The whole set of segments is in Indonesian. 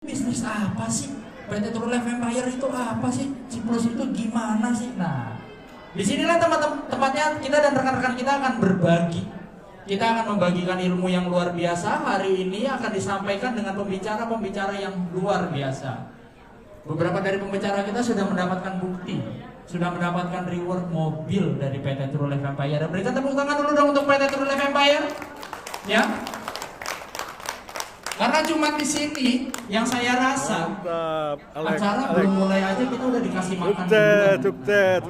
Bisnis apa sih? PT True Life Empire itu apa sih? Ciplus itu gimana sih? Nah, disinilah tempatnya kita dan rekan-rekan kita akan berbagi. Kita akan membagikan ilmu yang luar biasa. Hari ini akan disampaikan dengan pembicara-pembicara yang luar biasa. Beberapa dari pembicara kita sudah mendapatkan bukti, sudah mendapatkan reward mobil dari PT True Life Empire. Berikan tepuk tangan dulu dong untuk PT True Life Empire. Ya. Karena cuma di sini yang saya rasa acara belum mulai aja kita udah dikasih makan. Sukses,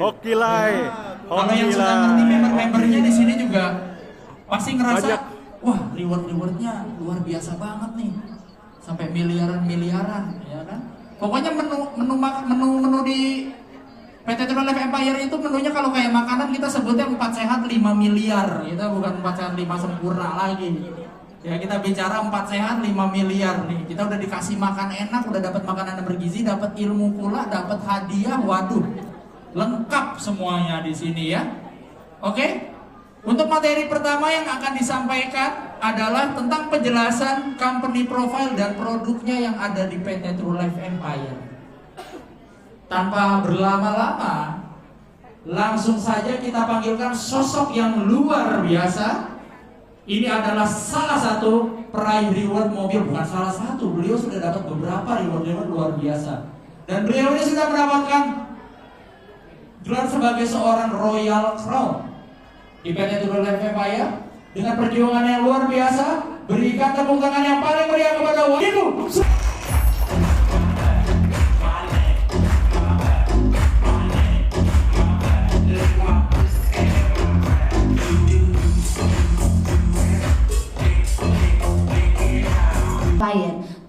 hoki lai. Kalau yang sudah ngerti member-membernya di sini juga pasti ngerasa, wah reward-rewardnya luar biasa banget nih, sampai miliaran, ya kan? Pokoknya menu di PT True Life Empire itu menunya kalau kayak makanan kita sebutnya 4 sehat 5 miliar, kita bukan 4 sehat 5 sempurna lagi. Ya kita bicara 4 sehat 5 miliar nih. Kita udah dikasih makan enak, udah dapat makanan yang bergizi, dapat ilmu pula, dapat hadiah. Waduh, lengkap semuanya di sini ya. Oke? Untuk materi pertama yang akan disampaikan adalah tentang penjelasan company profile dan produknya yang ada di PT True Life Empire. Tanpa berlama-lama, langsung saja kita panggilkan sosok yang luar biasa. Ini adalah salah satu peraih reward mobil, bukan salah satu, beliau sudah dapat beberapa reward luar biasa. Dan beliau ini sudah mendapatkan gelar sebagai seorang Royal Crown di PT True Life Empire dengan perjuangan yang luar biasa. Berikan tepuk tangan yang paling meriah kepada Ibu.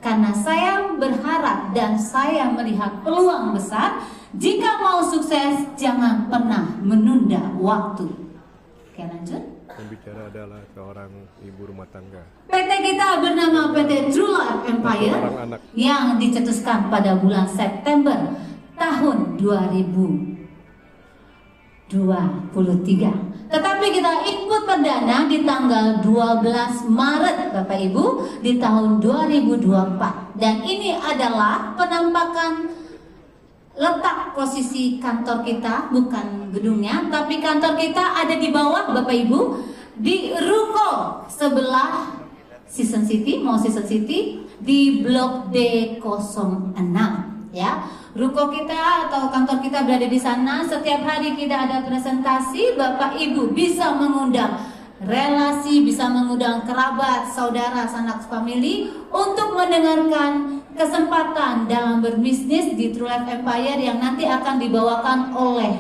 Karena saya berharap dan saya melihat peluang besar. Jika mau sukses, jangan pernah menunda waktu. Oke, lanjut. Pembicara adalah seorang ibu rumah tangga. PT kita bernama PT True Life Empire yang dicetuskan pada bulan September tahun 2023. Tetapi kita input perdana di tanggal 12 Maret Bapak Ibu di tahun 2024. Dan ini adalah penampakan letak posisi kantor kita, bukan gedungnya, tapi kantor kita ada di bawah Bapak Ibu, di ruko sebelah Season City, Mall Season City, di Blok D06 ya. Ruko kita atau kantor kita berada di sana. Setiap hari kita ada presentasi. Bapak Ibu bisa mengundang relasi, bisa mengundang kerabat, saudara, sanak family untuk mendengarkan kesempatan dalam berbisnis di True Life Empire yang nanti akan dibawakan oleh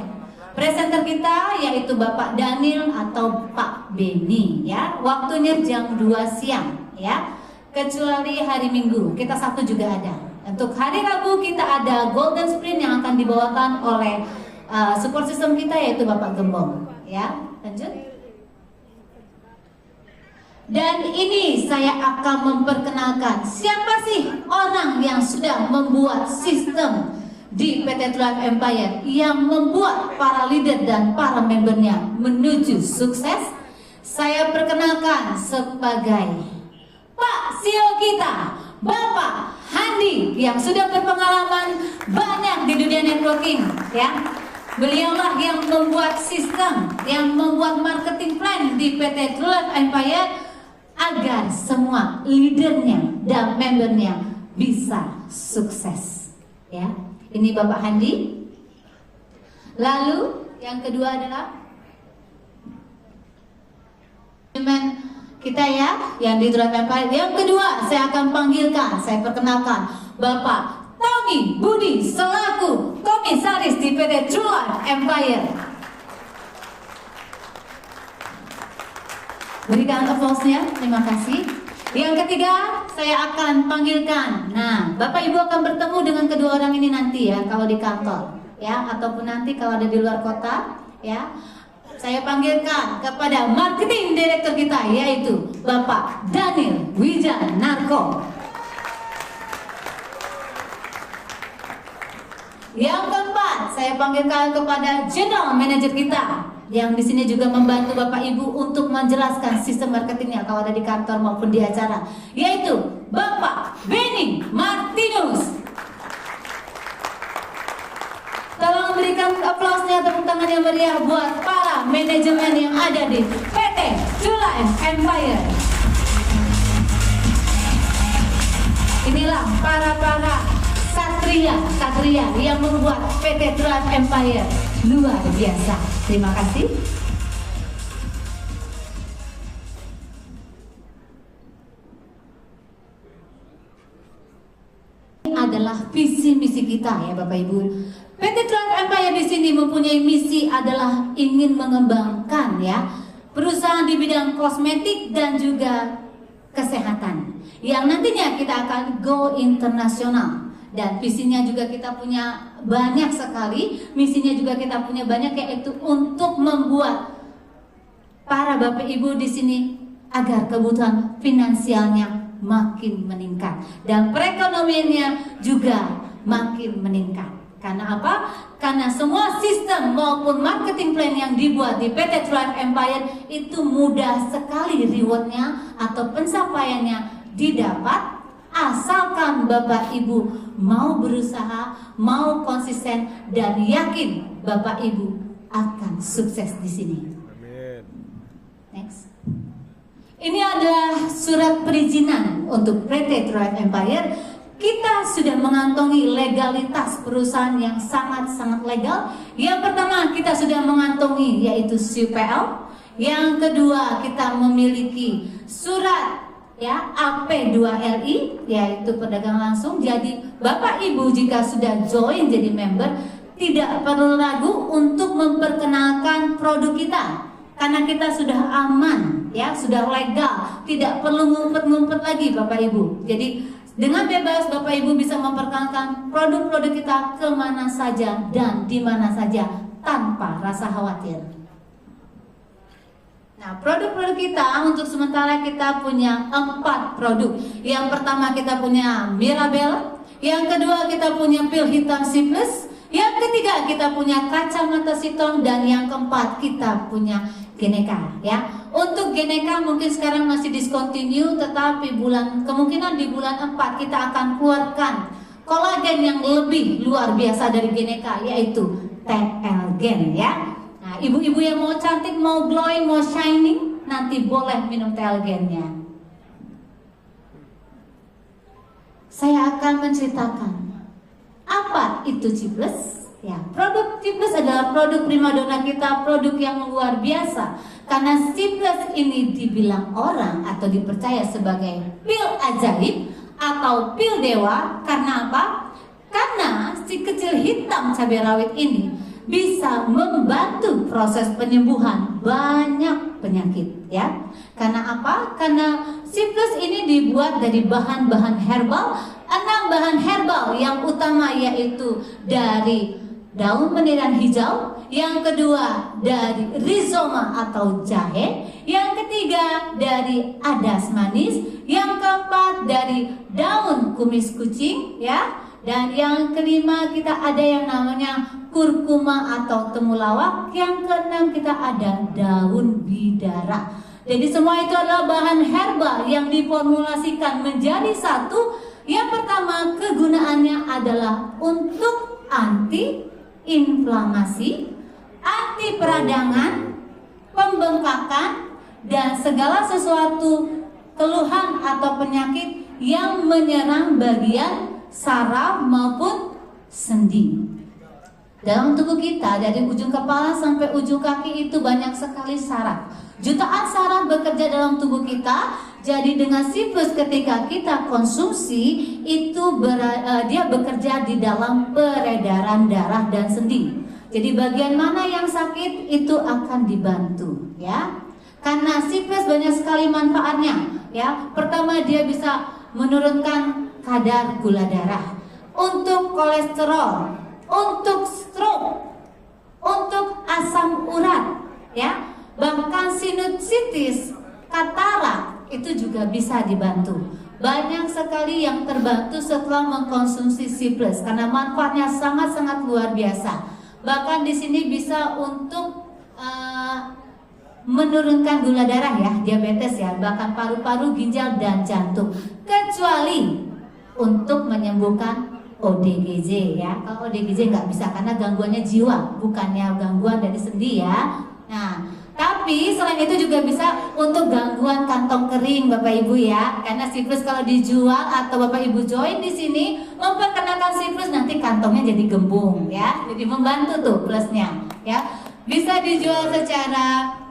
presenter kita, yaitu Bapak Daniel atau Pak Beni ya. Waktunya jam 2 siang ya. Kecuali hari Minggu, kita Sabtu juga ada. Untuk hari Rabu kita ada Golden Sprint yang akan dibawakan oleh support system kita, yaitu Bapak Gembong ya. Lanjut. Dan ini saya akan memperkenalkan siapa sih orang yang sudah membuat sistem di PT True Life Empire yang membuat para leader dan para membernya menuju sukses. Saya perkenalkan sebagai Pak CEO kita, Bapak Handi, yang sudah berpengalaman banyak di dunia networking ya. Beliaulah yang membuat sistem, yang membuat marketing plan di PT True Life Empire agar semua leadernya dan membernya bisa sukses ya. Ini Bapak Handi. Lalu yang kedua adalah kita ya, yang di True Life Empire. Yang kedua saya akan panggilkan, saya perkenalkan Bapak Tommy Budi selaku komisaris di PT True Life Empire. Berikan applause-nya, terima kasih. Yang ketiga saya akan panggilkan. Nah, Bapak Ibu akan bertemu dengan kedua orang ini nanti ya, kalau di kantor ya, ataupun nanti kalau ada di luar kota ya. Saya panggilkan kepada marketing director kita, yaitu Bapak Daniel Wijanarko. Yang keempat, saya panggilkan kepada general manager kita, yang di sini juga membantu Bapak Ibu untuk menjelaskan sistem marketingnya kalau ada di kantor maupun di acara, yaitu Bapak Beni Denny Martinus. Tolong berikan aplausnya, tepuk tangan yang meriah buat para manajemen yang ada di PT True Life Empire. Inilah para satria yang membuat PT True Life Empire luar biasa. Terima kasih. Adalah visi misi kita ya Bapak Ibu. PT True Life Empire di sini mempunyai misi adalah ingin mengembangkan ya perusahaan di bidang kosmetik dan juga kesehatan yang nantinya kita akan go internasional. Dan visinya juga kita punya banyak sekali, misinya juga kita punya banyak, yaitu untuk membuat para Bapak Ibu di sini agar kebutuhan finansialnya makin meningkat dan perekonomiannya juga makin meningkat. Karena apa? Karena semua sistem maupun marketing plan yang dibuat di PT True Life Empire itu mudah sekali rewardnya atau pencapaiannya didapat, asalkan Bapak Ibu mau berusaha, mau konsisten, dan yakin Bapak Ibu akan sukses di sini. Amin. Next. Ini adalah surat perizinan untuk PT True Life Empire. Kita sudah mengantongi legalitas perusahaan yang sangat-sangat legal. Yang pertama kita sudah mengantongi yaitu CPL. Yang kedua kita memiliki surat ya AP2LI yaitu perdagangan langsung. Jadi Bapak Ibu jika sudah join jadi member tidak perlu ragu untuk memperkenalkan produk kita. Karena kita sudah aman ya, sudah legal, tidak perlu ngumpet-ngumpet lagi Bapak Ibu. Jadi dengan bebas Bapak Ibu bisa memperkenalkan produk-produk kita kemana saja dan di mana saja tanpa rasa khawatir. Nah, produk-produk kita untuk sementara kita punya 4 produk. Yang pertama kita punya Mirabelle, yang kedua kita punya pil hitam C+, yang ketiga kita punya kacamata Sitong, dan yang keempat kita punya Geneka ya. Untuk Geneka mungkin sekarang masih discontinue, tetapi kemungkinan di bulan 4 kita akan keluarkan kolagen yang lebih luar biasa dari Geneka, yaitu TL Gen ya. Nah, ibu-ibu yang mau cantik, mau glowing, mau shining, nanti boleh minum TL Gennya. Saya akan menceritakan apa itu Cibles. Ya, produk Cibles adalah produk primadona kita, produk yang luar biasa. Karena Cibles ini dibilang orang atau dipercaya sebagai pil ajaib atau pil dewa. Karena apa? Karena si kecil hitam cabai rawit ini bisa membantu proses penyembuhan banyak penyakit ya. Karena apa? Karena Cibles ini dibuat dari bahan-bahan herbal. 6 bahan herbal yang utama yaitu dari daun meniran hijau, yang kedua dari rizoma atau jahe, yang ketiga dari adas manis, yang keempat dari daun kumis kucing ya, dan yang kelima kita ada yang namanya kurkuma atau temulawak, yang keenam kita ada daun bidara. Jadi semua itu adalah bahan herbal yang diformulasikan menjadi satu. Yang pertama kegunaannya adalah untuk anti inflamasi, anti peradangan, pembengkakan, dan segala sesuatu keluhan atau penyakit yang menyerang bagian saraf maupun sendi. Dalam tubuh kita dari ujung kepala sampai ujung kaki itu banyak sekali saraf. Jutaan saraf bekerja dalam tubuh kita. Jadi dengan Cibles ketika kita konsumsi itu dia bekerja di dalam peredaran darah dan sendi. Jadi bagian mana yang sakit itu akan dibantu ya. Karena Cibles banyak sekali manfaatnya ya. Pertama dia bisa menurunkan kadar gula darah, untuk kolesterol, untuk stroke, untuk asam urat ya. Bahkan sinusitis, katarak itu juga bisa dibantu. Banyak sekali yang terbantu setelah mengkonsumsi Cibles karena manfaatnya sangat-sangat luar biasa. Bahkan di sini bisa untuk menurunkan gula darah ya, diabetes ya, bahkan paru-paru, ginjal dan jantung. Kecuali untuk menyembuhkan ODGJ ya. Kalau ODGJ nggak bisa karena gangguannya jiwa, bukannya gangguan dari sendi ya. Nah, tapi selain itu juga bisa untuk gangguan kantong kering Bapak Ibu ya. Karena Ciplus kalau dijual atau Bapak Ibu join di sini memperkenalkan Ciplus, nanti kantongnya jadi gembung ya. Jadi membantu tuh plusnya ya. Bisa dijual secara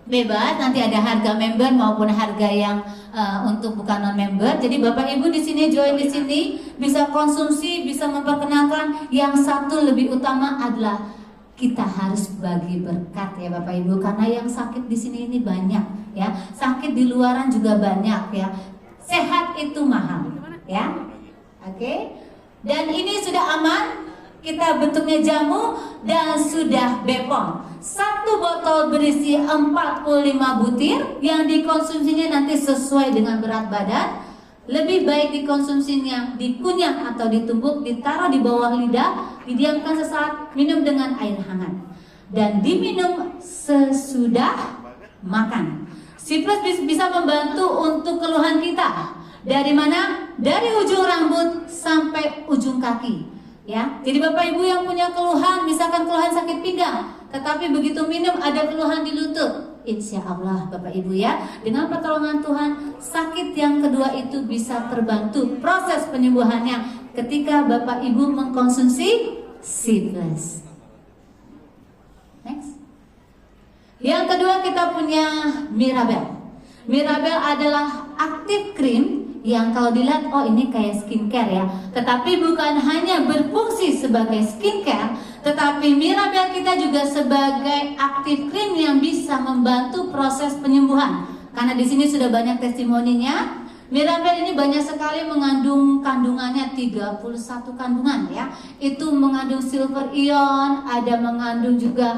bebas, nanti ada harga member maupun harga yang untuk bukan non member. Jadi Bapak Ibu di sini join di sini bisa konsumsi, bisa memperkenalkan. Yang satu lebih utama adalah kita harus bagi berkat ya Bapak Ibu, karena yang sakit di sini ini banyak ya. Sakit di luaran juga banyak ya. Sehat itu mahal ya. Oke. Dan ini sudah aman. Kita bentuknya jamu dan sudah Bepom. Satu botol berisi 45 butir yang dikonsumsinya nanti sesuai dengan berat badan. Lebih baik dikonsumsinya dikunyah atau ditumbuk, ditaruh di bawah lidah, didiamkan sesaat, minum dengan air hangat. Dan diminum sesudah makan. Ciplus bisa membantu untuk keluhan kita. Dari mana? Dari ujung rambut sampai ujung kaki. Ya, jadi Bapak Ibu yang punya keluhan, misalkan keluhan sakit pinggang, tetapi begitu minum ada keluhan di lutut, insya Allah Bapak Ibu ya, dengan pertolongan Tuhan, sakit yang kedua itu bisa terbantu proses penyembuhannya ketika Bapak Ibu mengkonsumsi Ciplus. Next. Yang kedua kita punya Mirabel. Mirabel adalah aktif cream yang kalau dilihat, oh ini kayak skincare ya. Tetapi bukan hanya berfungsi sebagai skincare, tetapi Mirabel kita juga sebagai active cream yang bisa membantu proses penyembuhan. Karena di sini sudah banyak testimoninya. Mirabel ini banyak sekali mengandung kandungannya 31 kandungan ya. Itu mengandung silver ion, ada mengandung juga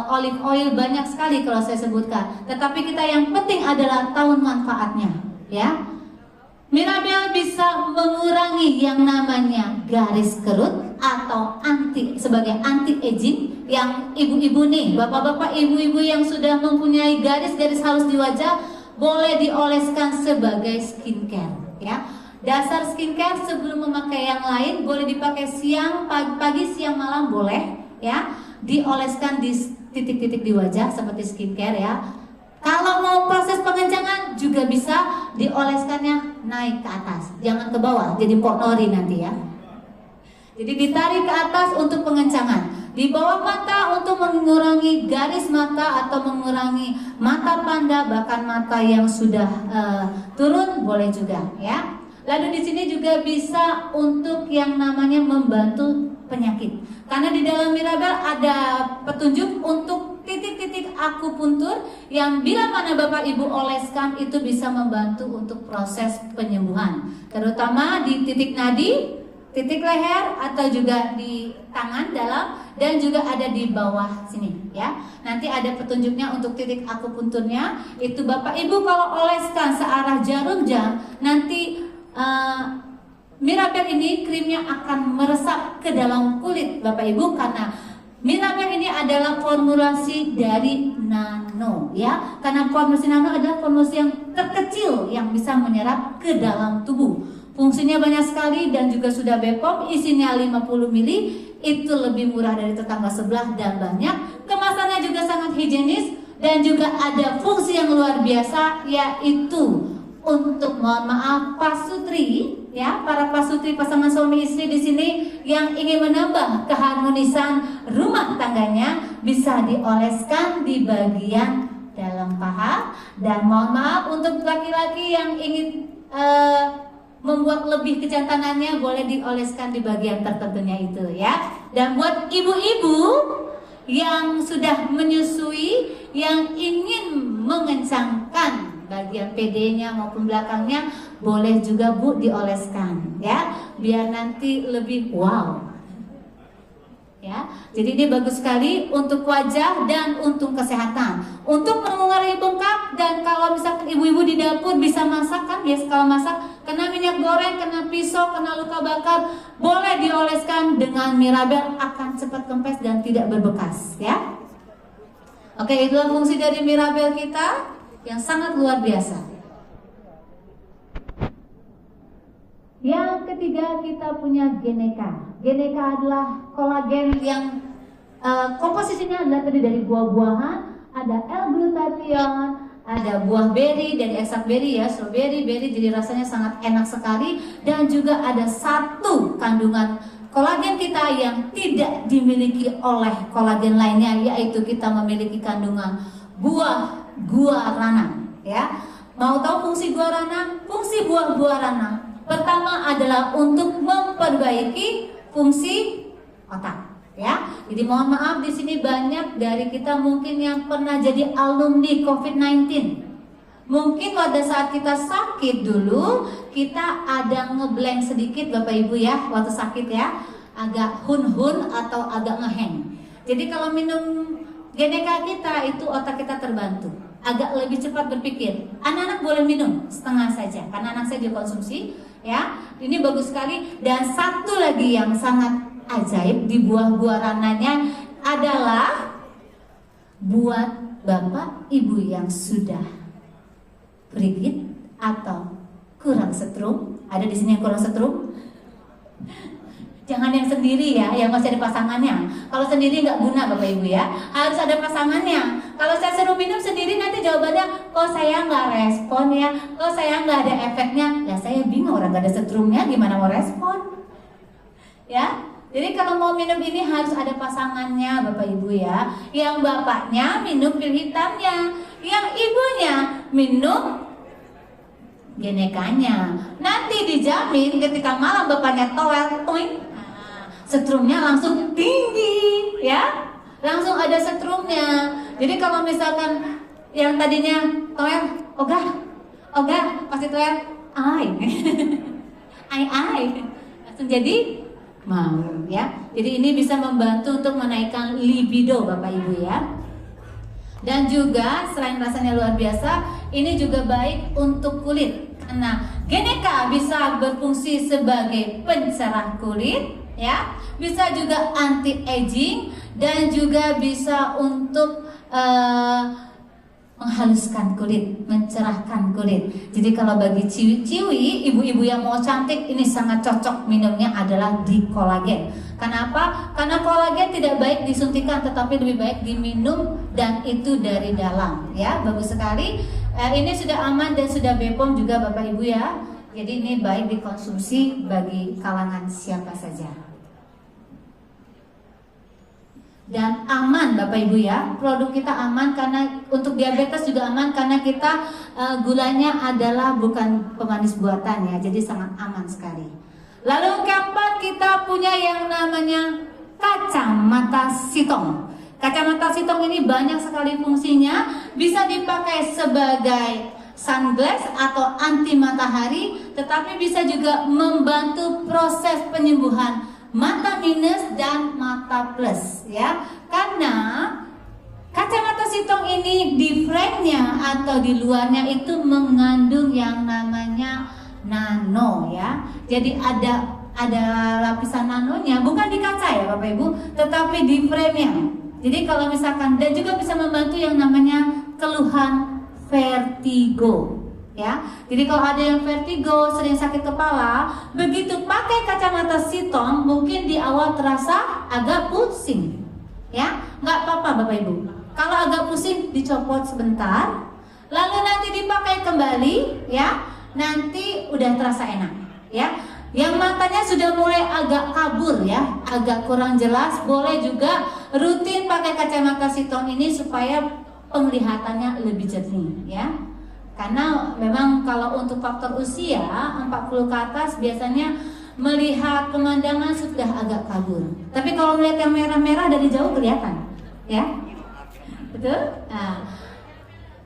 olive oil, banyak sekali kalau saya sebutkan. Tetapi kita yang penting adalah tahu manfaatnya ya. Mirabel bisa mengurangi yang namanya garis kerut atau sebagai anti aging. Yang ibu-ibu nih, bapak-bapak, ibu-ibu yang sudah mempunyai garis-garis halus di wajah, boleh dioleskan sebagai skincare ya. Dasar skincare sebelum memakai yang lain boleh dipakai siang, pagi, siang, malam boleh ya. Dioleskan di titik-titik di wajah seperti skincare ya. Kalau mau proses pengencangan juga bisa dioleskannya naik ke atas, jangan ke bawah, jadi Pok Nori nanti ya. Jadi ditarik ke atas untuk pengencangan, di bawah mata untuk mengurangi garis mata atau mengurangi mata panda, bahkan mata yang sudah turun boleh juga ya. Lalu di sini juga bisa untuk yang namanya membantu penyakit. Karena di dalam Mirabel ada petunjuk untuk titik-titik akupuntur yang bila mana Bapak Ibu oleskan itu bisa membantu untuk proses penyembuhan. Terutama di titik nadi, titik leher atau juga di tangan dalam dan juga ada di bawah sini ya. Nanti ada petunjuknya untuk titik akupunturnya. Itu Bapak Ibu kalau oleskan searah jarum jam nanti Mirabel ini krimnya akan meresap ke dalam kulit Bapak Ibu, karena Mirabel ini adalah formulasi dari nano ya. Karena formulasi nano adalah formulasi yang terkecil yang bisa menyerap ke dalam tubuh. Fungsinya banyak sekali dan juga sudah Bepom, isinya 50 ml, itu lebih murah dari tetangga sebelah dan banyak. Kemasannya juga sangat higienis dan juga ada fungsi yang luar biasa, yaitu untuk, mohon maaf, pasutri ya, para pasutri pasangan suami istri di sini yang ingin menambah keharmonisan rumah tangganya bisa dioleskan di bagian dalam paha. Dan mohon maaf untuk laki-laki yang ingin membuat lebih kejantanannya boleh dioleskan di bagian tertentunya itu ya. Dan buat ibu-ibu yang sudah menyusui yang ingin mengencangkan bagian PD-nya maupun belakangnya boleh juga Bu dioleskan ya, biar nanti lebih wow ya. Jadi ini bagus sekali untuk wajah dan untuk kesehatan, untuk mengurangi bengkak. Dan kalau misalkan ibu-ibu di dapur bisa masak kan, biasa kalau masak kena minyak goreng, kena pisau, kena luka bakar, boleh dioleskan dengan Mirabel, akan cepat kempes dan tidak berbekas ya. Oke, itulah fungsi dari Mirabel kita yang sangat luar biasa. Yang ketiga kita punya Geneka. Geneka adalah kolagen yang komposisinya adalah terdiri dari buah-buahan, ada L-glutathione, ada buah beri dari ekstrak beri ya, strawberry, beri, jadi rasanya sangat enak sekali. Dan juga ada satu kandungan kolagen kita yang tidak dimiliki oleh kolagen lainnya, yaitu kita memiliki kandungan buah guarana ya. Mau tahu fungsi guarana? Fungsi buah guarana pertama adalah untuk memperbaiki fungsi otak ya. Jadi mohon maaf di sini banyak dari kita mungkin yang pernah jadi alumni COVID-19. Mungkin pada saat kita sakit dulu kita ada ngeblank sedikit Bapak Ibu ya, waktu sakit ya, agak hun-hun atau agak ngeheng. Jadi kalau minum Geneka kita itu otak kita terbantu, agak lebih cepat berpikir. Anak-anak boleh minum setengah saja, karena anak saya juga konsumsi ya. Ini bagus sekali. Dan satu lagi yang sangat ajaib di buah guarananya adalah buat Bapak Ibu yang sudah frigid atau kurang setrum. Ada di sini yang kurang setrum? Jangan yang sendiri ya, yang masih ada pasangannya. Kalau sendiri nggak guna Bapak Ibu ya, harus ada pasangannya. Kalau saya suruh minum sendiri nanti jawabannya, kok saya nggak respon ya, kok saya nggak ada efeknya. Ya saya bingung, orang nggak ada setrumnya gimana mau respon? Ya, jadi kalau mau minum ini harus ada pasangannya Bapak Ibu ya. Yang bapaknya minum pil hitamnya, yang ibunya minum Genekanya. Nanti dijamin ketika malam bapaknya toel, setrumnya langsung tinggi ya, langsung ada setrumnya. Jadi kalau misalkan yang tadinya toel, ogah pasti toel, ai, langsung jadi mau ya. Jadi ini bisa membantu untuk menaikkan libido Bapak Ibu ya. Dan juga selain rasanya luar biasa, ini juga baik untuk kulit karena Geneka bisa berfungsi sebagai pencerah kulit ya, bisa juga anti aging dan juga bisa untuk menghaluskan kulit, mencerahkan kulit. Jadi kalau bagi ciwi-ciwi, ibu-ibu yang mau cantik, ini sangat cocok minumnya adalah di kolagen. Kenapa? Karena kolagen tidak baik disuntikan, tetapi lebih baik diminum dan itu dari dalam. Ya, bagus sekali. Ini sudah aman dan sudah BPOM juga Bapak Ibu ya. Jadi ini baik dikonsumsi bagi kalangan siapa saja. Dan aman Bapak Ibu ya, produk kita aman karena untuk diabetes juga aman karena kita gulanya adalah bukan pemanis buatan ya, jadi sangat aman sekali. Lalu keempat kita punya yang namanya kacamata sitong. Kacamata sitong ini banyak sekali fungsinya, bisa dipakai sebagai sunglass atau anti matahari, tetapi bisa juga membantu proses penyembuhan mata minus dan mata plus ya. Karena kacamata sitong ini di frame-nya atau di luarnya itu mengandung yang namanya nano ya. Jadi ada lapisan nanonya, bukan di kaca ya Bapak Ibu, tetapi di frame-nya. Jadi kalau misalkan, dan juga bisa membantu yang namanya keluhan vertigo ya. Jadi kalau ada yang vertigo, sering sakit kepala, begitu pakai kacamata sitong mungkin di awal terasa agak pusing ya. Nggak apa-apa Bapak Ibu, kalau agak pusing dicopot sebentar, lalu nanti dipakai kembali ya, nanti udah terasa enak ya. Yang matanya sudah mulai agak kabur ya, agak kurang jelas, boleh juga rutin pakai kacamata sitong ini supaya penglihatannya lebih jernih ya. Karena memang kalau untuk faktor usia 40 ke atas biasanya melihat pemandangan sudah agak kabur. Tapi kalau melihat yang merah-merah dari jauh kelihatan ya. Betul? Nah,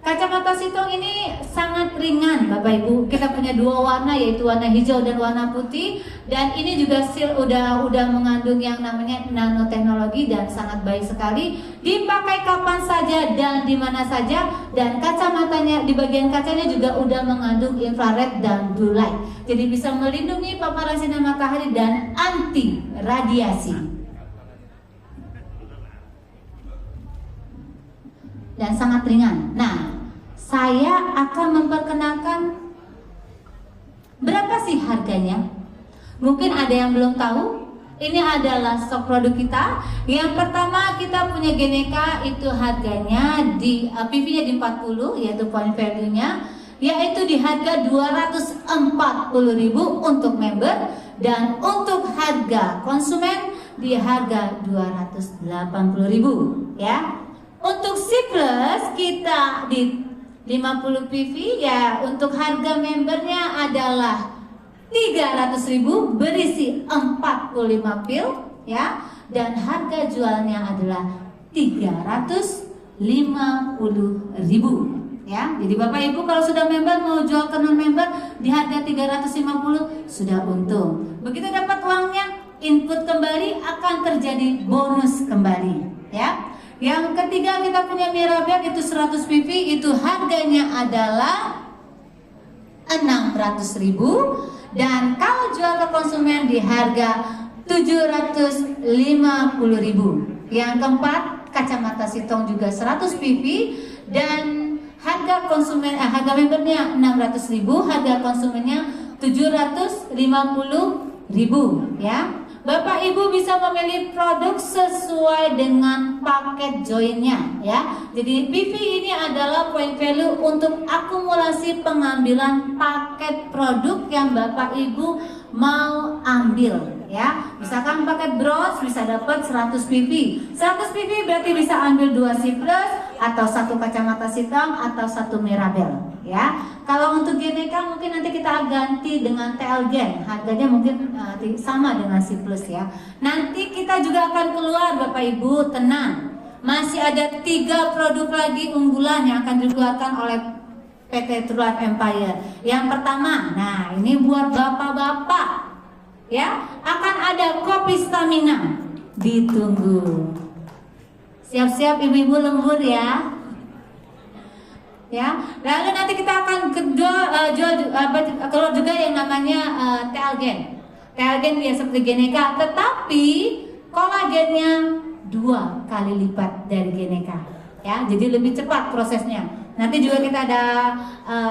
kacamata sitong ini sangat ringan Bapak Ibu. Kita punya dua warna, yaitu warna hijau dan warna putih. Dan ini juga udah mengandung yang namanya nanoteknologi dan sangat baik sekali. Dipakai kapan saja dan di mana saja. Dan kacamatanya, di bagian kacanya juga udah mengandung infrared dan blue light. Jadi bisa melindungi paparan sinar matahari dan anti radiasi. Dan sangat ringan. Nah, saya akan memperkenalkan berapa sih harganya Mungkin ada yang belum tahu. Ini adalah stok produk kita. Yang pertama kita punya Geneca, itu harganya di PV-nya di 40, yaitu point value-nya, yaitu di harga 240.000 untuk member, dan untuk harga konsumen di harga 280.000 ya. Untuk C Plus kita di 50 PV ya, untuk harga membernya adalah 300.000 berisi 45 pil ya, dan harga jualnya adalah 350.000 ya. Jadi Bapak Ibu kalau sudah member mau jual ke non member di harga 350 sudah untung. Begitu dapat uangnya, input kembali akan terjadi bonus kembali ya. Yang ketiga kita punya Mirabel, itu 100 PV, itu harganya adalah 600.000, dan kalau jual ke konsumen di harga 750.000. Yang keempat, kacamata Sitong juga 100 PV, dan harga konsumen harga membernya 600.000, harga konsumennya 750.000 ya. Bapak Ibu bisa memilih produk sesuai dengan paket joinnya ya. Jadi PV ini adalah point value untuk akumulasi pengambilan paket produk yang Bapak Ibu mau ambil ya. Misalkan paket bros bisa dapat 100 PV. 100 PV berarti bisa ambil 2 C Plus atau 1 kacamata Sitong atau 1 Mirabel ya. Kalau untuk Geneca mungkin nanti kita ganti dengan TL Gen, harganya mungkin sama dengan C Plus ya. Nanti kita juga akan keluar Bapak Ibu, tenang. Masih ada 3 produk lagi unggulan yang akan dikeluarkan oleh PT True Life Empire. Yang pertama, nah ini buat bapak-bapak ya, akan ada kopi stamina. Ditunggu. Siap-siap ibu-ibu lembur ya. Ya, lalu nanti kita akan keluar juga yang namanya Telgen. Telgen dia seperti Geneca, tetapi kolagennya 2 kali lipat dari Geneca. Ya, jadi lebih cepat prosesnya. Nanti juga kita ada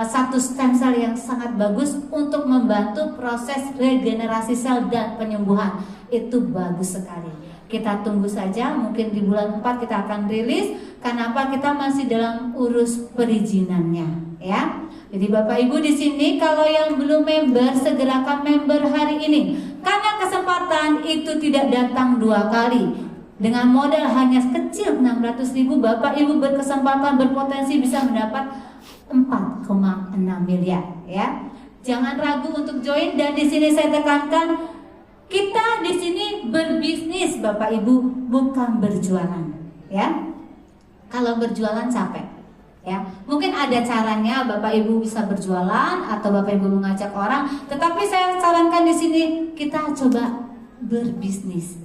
satu stem cell yang sangat bagus untuk membantu proses regenerasi sel dan penyembuhan. Itu bagus sekali. Kita tunggu saja, mungkin di bulan 4 kita akan rilis. Kenapa? Kita masih dalam urus perizinannya, ya. Jadi Bapak Ibu di sini kalau yang belum member segerakan member hari ini. Karena kesempatan itu tidak datang 2 kali. Dengan modal hanya kecil 600.000, Bapak Ibu berkesempatan berpotensi bisa mendapat 4,6 miliar, ya. Jangan ragu untuk join, dan di sini saya tekankan kita di sini berbisnis Bapak Ibu, bukan berjualan, ya. Kalau berjualan capek, ya. Mungkin ada caranya Bapak Ibu bisa berjualan atau Bapak Ibu mengajak orang, tetapi saya sarankan di sini kita coba berbisnis.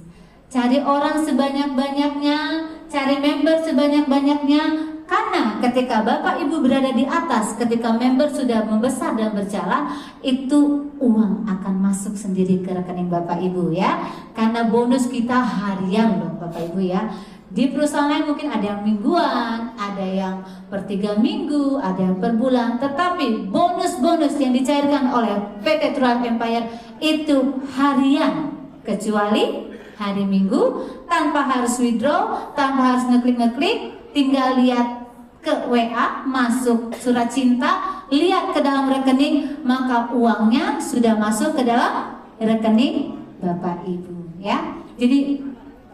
Cari orang sebanyak-banyaknya, cari member sebanyak-banyaknya, karena ketika Bapak Ibu berada di atas, ketika member sudah membesar dan berjalan, itu uang akan masuk sendiri ke rekening Bapak Ibu, ya. Karena bonus kita harian loh Bapak Ibu, ya. Di perusahaan lain mungkin ada yang mingguan, ada yang per 3 minggu, ada yang per bulan. Tetapi bonus-bonus yang dicairkan oleh PT True Life Empire itu harian, kecuali hari Minggu, tanpa harus withdraw, tanpa harus ngeklik-ngeklik, tinggal lihat ke WA, masuk surat cinta, lihat ke dalam rekening, maka uangnya sudah masuk ke dalam rekening Bapak Ibu, ya. Jadi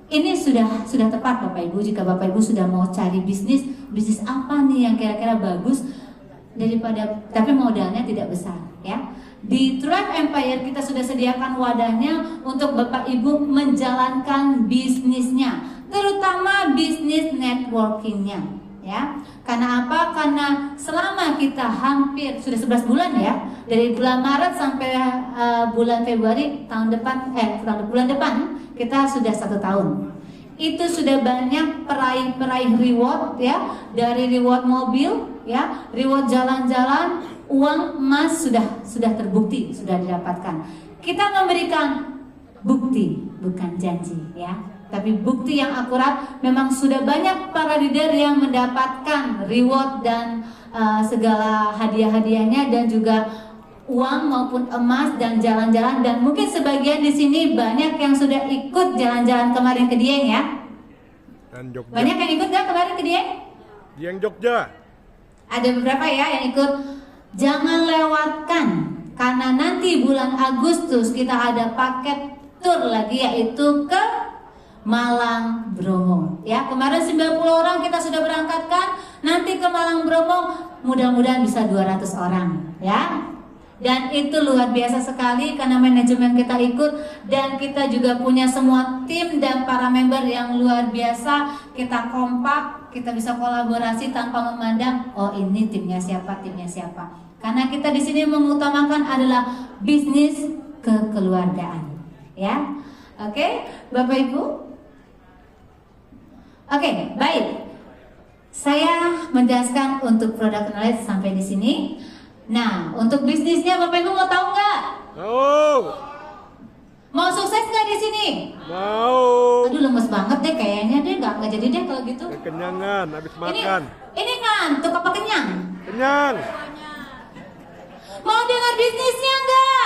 ini sudah tepat Bapak Ibu. Jika Bapak Ibu sudah mau cari bisnis apa nih yang kira-kira bagus daripada, tapi modalnya tidak besar, ya. Di True Life Empire kita sudah sediakan wadahnya untuk Bapak Ibu menjalankan bisnisnya, terutama bisnis networkingnya, ya. Karena apa? Karena selama kita hampir sudah 11 bulan, ya, dari bulan Maret sampai bulan Februari bulan depan kita sudah 1 tahun. Itu sudah banyak peraih reward, ya, dari reward mobil, ya, reward jalan-jalan, uang emas sudah terbukti, sudah didapatkan. Kita memberikan bukti, bukan janji, ya, tapi bukti yang akurat. Memang sudah banyak para leader yang mendapatkan reward dan segala hadiah-hadiahnya, dan juga uang maupun emas dan jalan-jalan, dan mungkin sebagian di sini banyak yang sudah ikut jalan-jalan kemarin ke Dieng ya. Dan Jogja. Banyak yang ikut nggak kemarin ke Dieng? Yang Jogja. Ada beberapa ya yang ikut. Jangan lewatkan karena nanti bulan Agustus kita ada paket tur lagi, yaitu ke Malang Bromo. Ya, kemarin 90 orang kita sudah berangkatkan, nanti ke Malang Bromo mudah-mudahan bisa 200 orang ya. Dan itu luar biasa sekali karena manajemen kita ikut, dan kita juga punya semua tim dan para member yang luar biasa. Kita kompak, kita bisa kolaborasi tanpa memandang oh ini timnya siapa, karena kita di sini mengutamakan adalah bisnis kekeluargaan ya. Oke, Bapak Ibu. Oke, baik. Saya menjelaskan untuk product knowledge sampai di sini. Nah, untuk bisnisnya Bapak Ibu mau tahu nggak? Mau. Mau sukses nggak di sini? Mau. Aduh, lemes banget deh kayaknya deh, nggak jadi deh kalau gitu. Kenyangan habis makan. Ini ngantuk apa kenyang? Kenyang. Mau dengar bisnisnya nggak?